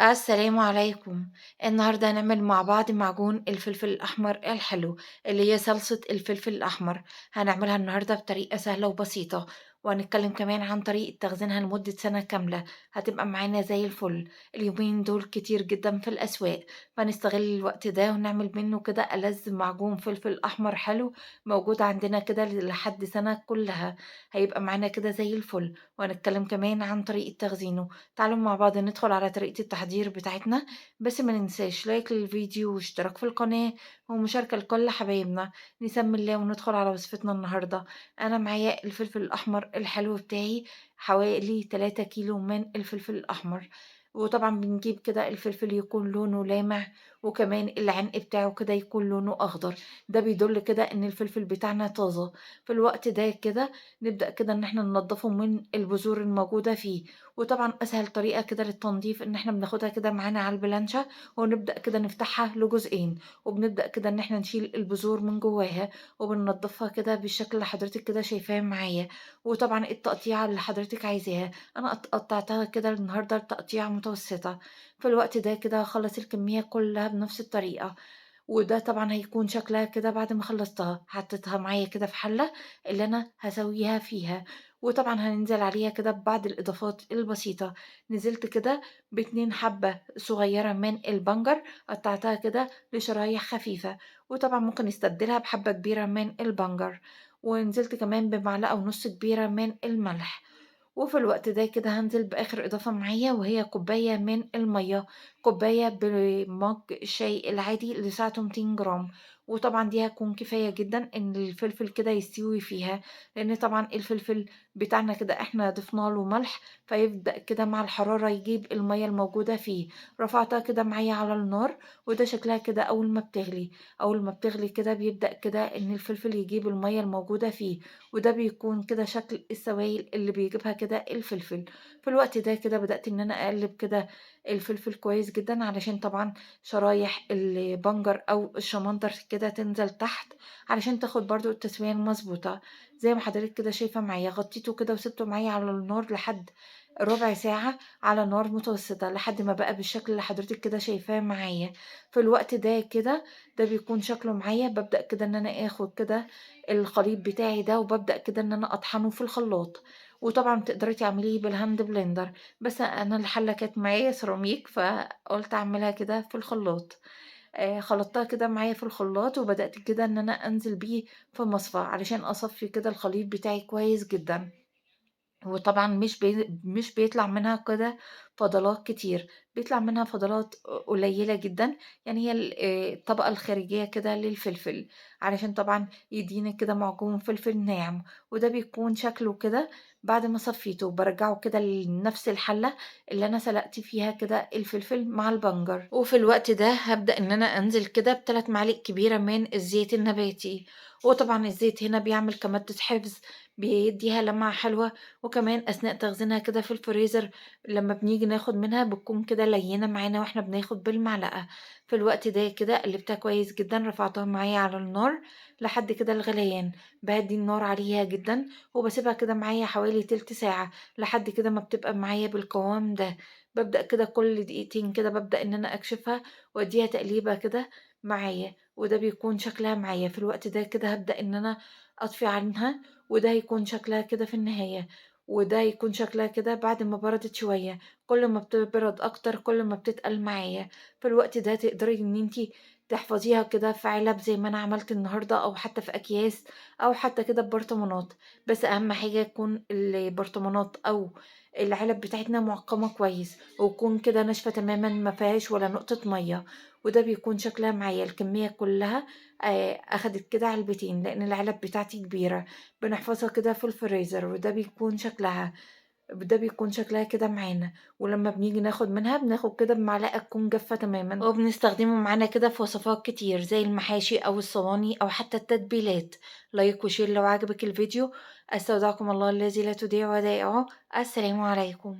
السلام عليكم. النهاردة هنعمل مع بعض معجون الفلفل الأحمر الحلو اللي هي صلصة الفلفل الأحمر. هنعملها النهاردة بطريقة سهلة وبسيطة، وهنتكلم كمان عن طريقة تخزينها لمدة سنة كاملة. هتبقى معانا زي الفل. اليومين دول كتير جدا في الأسواق، فنستغل الوقت ده ونعمل منه كده ألذ معجون فلفل أحمر حلو موجود عندنا كده لحد سنة كلها. هيبقى معانا كده زي الفل، وهنتكلم كمان عن طريقة تخزينه. تعالوا مع بعض ندخل على طريقة التحضير بتاعتنا. بس ما ننساش لايك للفيديو واشتراك في القناة ومشاركة لكل حبايبنا. نسمي الله وندخل على وصفتنا النهاردة. أنا معايا الفلفل الأحمر الحلو بتاعي، حوالي 3 كيلو من الفلفل الأحمر. وطبعا بنجيب كده الفلفل يكون لونه لامع، وكمان العنق بتاعه كده يكون لونه أخضر. ده بيدل كده إن الفلفل بتاعنا طازة. في الوقت ده كده نبدأ كده إن احنا ننضفه من البذور الموجودة فيه. وطبعًا أسهل طريقة كده للتنضيف إن إحنا بناخدها كده معانا على البلانشة، ونبدأ كده نفتحها لجزئين، وبنبدأ كده إن إحنا نشيل البذور من جواها، وبننضفها كده بالشكل اللي حضرتِك كده شايفاه معايا. وطبعًا التقطيعة اللي حضرتِك عايزاها، أنا قطعتها كده النهارده تقطيعة متوسطة. في الوقت ده كده هاخلّص الكمية كلها بنفس الطريقة. وده طبعًا هيكون شكلها كده بعد ما خلّصتها، حطيتها معايا كده في حلة اللي أنا هاسويها فيها. وطبعًا هننزل عليها كده ببعض الإضافات البسيطة. نزلت كده ب2 حبّة صغيّرة من البنجر، قطعتها كده لشرايح خفيفة. وطبعًا ممكن نستبدلها بحبّة كبيرة من البنجر. ونزلت كمان بمعلقة ونُص كبيرة من الملح. وفي الوقت ده كده هانزل بآخر إضافة معايا، وهي كوباية من المَيّة، كوباية بمَج الشاي العادي اللي سعته 200 جرام. وطبعًا دي هتكون كفاية جدًا إن الفلفل كده يستوي فيها، لإن طبعًا الفلفل بتاعنا كده إحنا ضفنا له ملح، فيبدأ كده مع الحرارة يجيب المَيّة الموجودة فيه. رفعتها كده معايا على النار، وده شكلها كده أول ما بتغلي. أول ما بتغلي كده بيبدأ كده إن الفلفل يجيب المَيّة الموجودة فيه، وده بيكون كده شكل السوايل اللي بيجيبها كده الفلفل. في الوقت ده كده بدأت إن أنا أقلِّب كده الفلفل كويس جدًا، علشان طبعًا شرايح البنجر أو الشمندر كده تنزل تحت، علشان تاخد برضه التسوية المضبوطة. زي ما حضرتِك كده شايفة معايا، غطيته كده وسِبته معايا على النار لحد ربع ساعة على نار متوسطة، لحد ما بقى بالشكل اللي حضرتِك كده شايفاه معايا. في الوقت ده كده، ده بيكون شكله معايا. بابدأ كده إن أنا آخد كده الخليط بتاعي ده، وبابدأ كده إن أنا أطحنه في الخلاط. وطبعًا تقدري تعمليه بالهاند بلندر، بس أنا الحلة كانت معايا سيراميك، فقُلت أعملها كده في الخلاط. خلطتها كده معايا في الخلاط، وبدأت كده إن أنا أنزل بيه في مصفى علشان أصفّي كده الخليط بتاعي كويس جدًا. وطبعًا مش بيطلع منها كده فضلات كتير، بيطلع منها فضلات قليلة جدًا. يعني هي الطبقة الخارجية كده للفلفل، علشان طبعًا يدّيني كده معجون فلفل ناعم. وده بيكون شكله كده بعد ما صفّيته، بارجّعه كده لنفس الحلة اللي أنا سلقت فيها كده الفلفل مع البنجر. وفي الوقت ده هابدأ إن أنا أنزل كده ب3 معالق كبيرة من الزيت النباتي. وطبعًا الزيت هنا بيعمل كمادة حفظ، بيدّيها لمعة حلوة. وكمان أثناء تخزينها كده في الفريزر، لمّا بنيجي ناخد منها بتكون كده ليّنة معانا وإحنا بناخد بالمعلقة. في الوقت ده كده قلّبتها كويس جدًا، رفعتها معايا على النار لحد كده الغليان. باهدّي النار عليها جدًا، وباسيبها كده معايا حوالي تِلت ساعة، لحد كده ما بتبقى معايا بالقوام ده. بابدأ كده كل دقيقتين كده بابدأ إن أنا أكشفها وأدّيها تقليبة كده معايا، وده بيكون شكلها معايا. في الوقت ده كده هابدأ إن أنا أطفي عنها، وده هيكون شكلها كده في النهاية. وده هيكون شكلها كده بعد ما بردت شوية. كل ما بتبرد أكتر كل ما بتتقل معايا. في الوقت ده تقدري إن أنتِ تحفظيها كده في علب زي ما أنا عملت النهارده، أو حتى في أكياس، أو حتى كده ببرطمانات. بس أهم حاجة تكون البرطمانات أو العلب بتاعتنا معقمة كويس، وتكون كده ناشفة تمامًا ما فيهاش ولا نقطة مَيّة. وده بيكون شكلها معايا الكمية كلها أخدت كده علبتين، لإن العلب بتاعتي كبيرة. بنحفظها كده في الفريزر، ده بيكون شكلها كده معانا. ولمّا بنيجي ناخد منها بناخد كده بمعلقة تكون جافة تمامًا، وبنستخدمه معانا كده في وصفات كتير زي المحاشي أو الصواني أو حتى التتبيلات. لايك وشير لو عجبك الفيديو. أستودعكم الله الذي لا تضيع ودائعه. السلام عليكم.